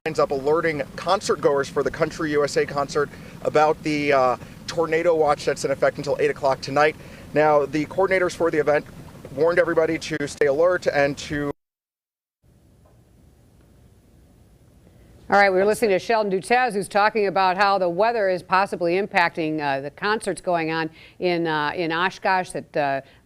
Up alerting concert goers for the Country USA concert about the tornado watch that's in effect until 8 o'clock tonight. Now, the coordinators for the event warned everybody to stay alert and to... All right, we were listening to Sheldon Dutez, who's talking about how the weather is possibly impacting the concerts going on in Oshkosh, that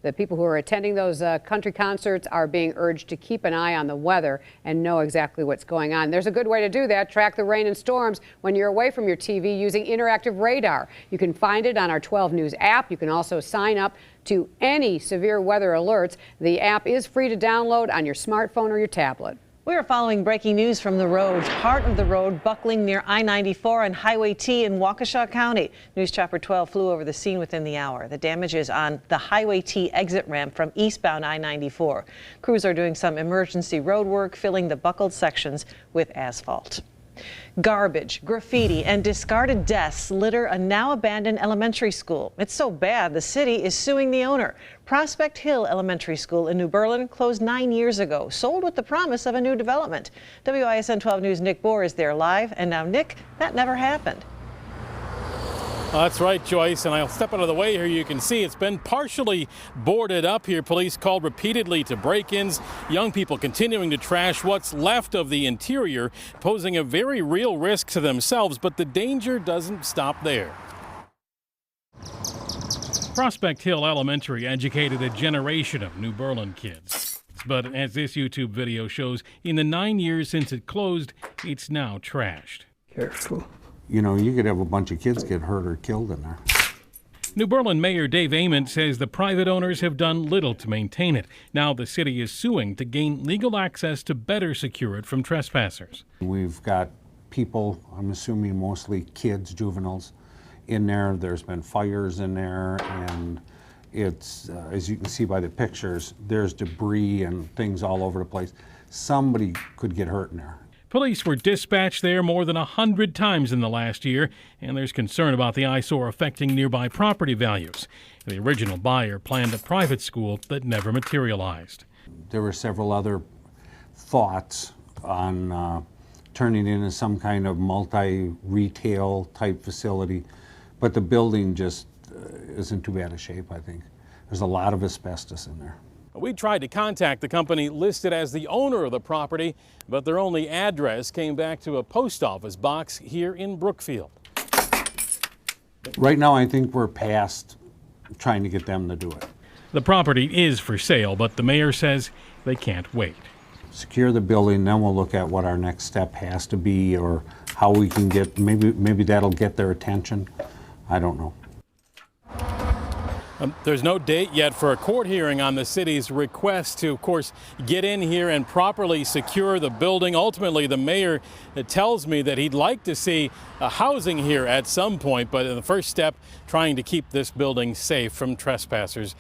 the people who are attending those country concerts are being urged to keep an eye on the weather and know exactly what's going on. There's a good way to do that. Track the rain and storms when you're away from your TV using interactive radar. You can find it on our 12 News app. You can also sign up to any severe weather alerts. The app is free to download on your smartphone or your tablet. We are following breaking news from the roads. Part of the road buckling near I-94 and Highway T in Waukesha County. News Chopper 12 flew over the scene within the hour. The damage is on the Highway T exit ramp from eastbound I-94. Crews are doing some emergency road work, filling the buckled sections with asphalt. Garbage, graffiti, and discarded desks litter a now abandoned elementary school. It's so bad the city is suing the owner. Prospect Hill Elementary School in New Berlin closed 9 years ago, sold with the promise of a new development. WISN 12 News' Nick Bohr is there live, and now, Nick, that never happened. That's right, Joyce, and I'll step out of the way here. You can see it's been partially boarded up here. Police called repeatedly to break-ins. Young people continuing to trash what's left of the interior, posing a very real risk to themselves, but the danger doesn't stop there. Prospect Hill Elementary educated a generation of New Berlin kids. But as this YouTube video shows, in the 9 years since it closed, it's now trashed. Careful. You know, you could have a bunch of kids get hurt or killed in there. New Berlin Mayor Dave Ament says the private owners have done little to maintain it. Now the city is suing to gain legal access to better secure it from trespassers. We've got people, I'm assuming mostly kids, juveniles, in there. There's been fires in there, and it's, as you can see by the pictures, there's debris and things all over the place. Somebody could get hurt in there. Police were dispatched there more than 100 times in the last year, and there's concern about the eyesore affecting nearby property values. The original buyer planned a private school that never materialized. There were several other thoughts on turning it into some kind of multi-retail type facility, but the building just isn't too bad a shape, I think. There's a lot of asbestos in there. We tried to contact the company listed as the owner of the property, but their only address came back to a post office box here in Brookfield. Right now, I think we're past trying to get them to do it. The property is for sale, but the mayor says they can't wait. Secure the building, then we'll look at what our next step has to be, or how we can get, maybe that'll get their attention. I don't know. There's no date yet for a court hearing on the city's request to, of course, get in here and properly secure the building. Ultimately, the mayor tells me that he'd like to see housing here at some point, but in the first step, trying to keep this building safe from trespassers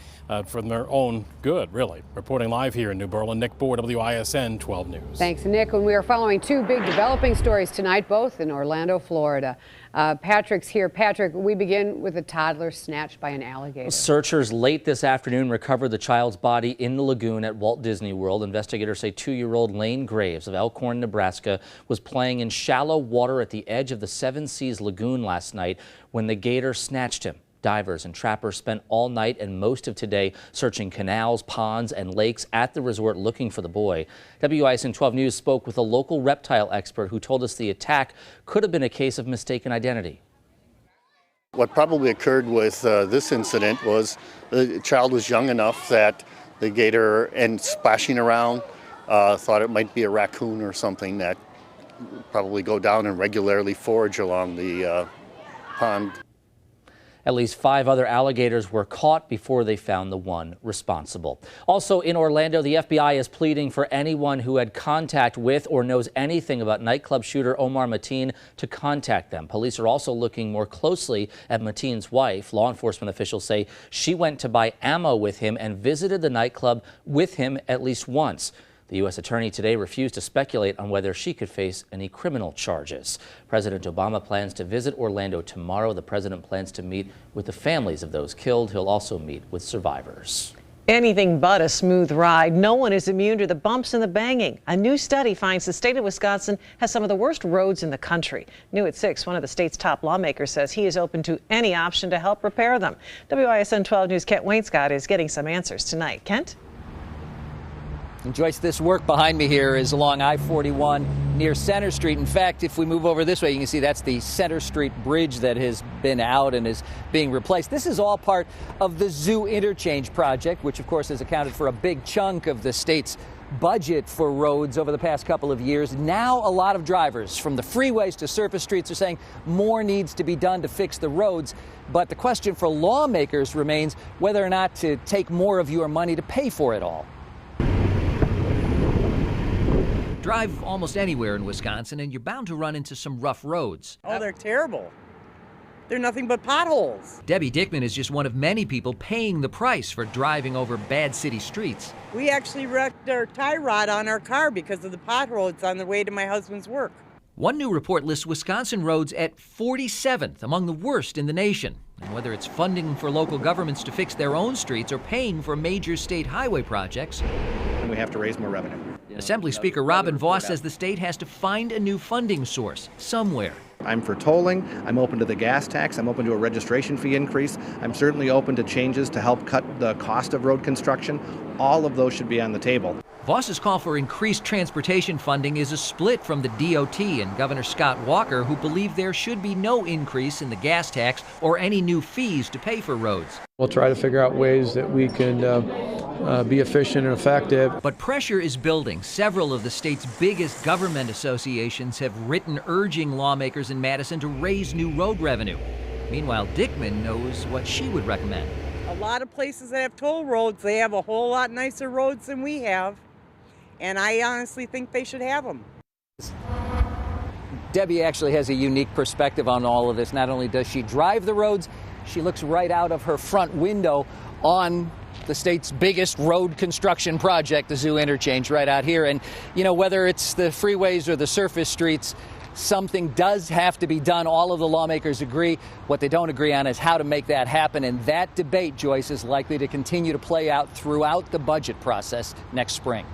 from their own good, really. Reporting live here in New Berlin, Nick Bohr, WISN 12 News. Thanks, Nick. And we are following two big developing stories tonight, both in Orlando, Florida. Patrick's here. Patrick, we begin with a toddler snatched by an alligator. Searchers late this afternoon recovered the child's body in the lagoon at Walt Disney World. Investigators say 2-year-old Lane Graves of Elkhorn, Nebraska, was playing in shallow water at the edge of the Seven Seas Lagoon last night when the gator snatched him. Divers and trappers spent all night and most of today searching canals, ponds, and lakes at the resort looking for the boy. WISN 12 News spoke with a local reptile expert who told us the attack could have been a case of mistaken identity. What probably occurred with this incident was the child was young enough that the gator, and splashing around, thought it might be a raccoon or something that probably go down and regularly forage along the pond. At least 5 other alligators were caught before they found the one responsible. Also in Orlando, the FBI is pleading for anyone who had contact with or knows anything about nightclub shooter Omar Mateen to contact them. Police are also looking more closely at Mateen's wife. Law enforcement officials say she went to buy ammo with him and visited the nightclub with him at least once. The U.S. attorney today refused to speculate on whether she could face any criminal charges. President Obama plans to visit Orlando tomorrow. The president plans to meet with the families of those killed. He'll also meet with survivors. Anything but a smooth ride. No one is immune to the bumps and the banging. A new study finds the state of Wisconsin has some of the worst roads in the country. New at 6, one of the state's top lawmakers says he is open to any option to help repair them. WISN 12 News' Kent Wainscott is getting some answers tonight. Kent? And Joyce, this work behind me here is along I-41 near Center Street. In fact, if we move over this way, you can see that's the Center Street bridge that has been out and is being replaced. This is all part of the Zoo Interchange project, which of course has accounted for a big chunk of the state's budget for roads over the past couple of years. Now a lot of drivers from the freeways to surface streets are saying more needs to be done to fix the roads. But the question for lawmakers remains whether or not to take more of your money to pay for it all. Drive almost anywhere in Wisconsin and you're bound to run into some rough roads. Oh, they're terrible. They're nothing but potholes. Debbie Dickman is just one of many people paying the price for driving over bad city streets. We actually wrecked our tie rod on our car because of the potholes on the way to my husband's work. One new report lists Wisconsin roads at 47th among the worst in the nation. And whether it's funding for local governments to fix their own streets or paying for major state highway projects, we have to raise more revenue. Assembly Speaker Robin Vos says the state has to find a new funding source somewhere. I'm for tolling. I'm open to the gas tax. I'm open to a registration fee increase. I'm certainly open to changes to help cut the cost of road construction. All of those should be on the table. Vos's call for increased transportation funding is a split from the DOT and Governor Scott Walker, who believe there should be no increase in the gas tax or any new fees to pay for roads. We'll try to figure out ways that we can be efficient and effective. But pressure is building. Several of the state's biggest government associations have written urging lawmakers in Madison to raise new road revenue. Meanwhile, Dickman knows what she would recommend. A lot of places that have toll roads, they have a whole lot nicer roads than we have. And I honestly think they should have them. Debbie actually has a unique perspective on all of this. Not only does she drive the roads, she looks right out of her front window on the state's biggest road construction project, the Zoo Interchange, right out here. And, you know, whether it's the freeways or the surface streets, something does have to be done. All of the lawmakers agree. What they don't agree on is how to make that happen. And that debate, Joyce, is likely to continue to play out throughout the budget process next spring.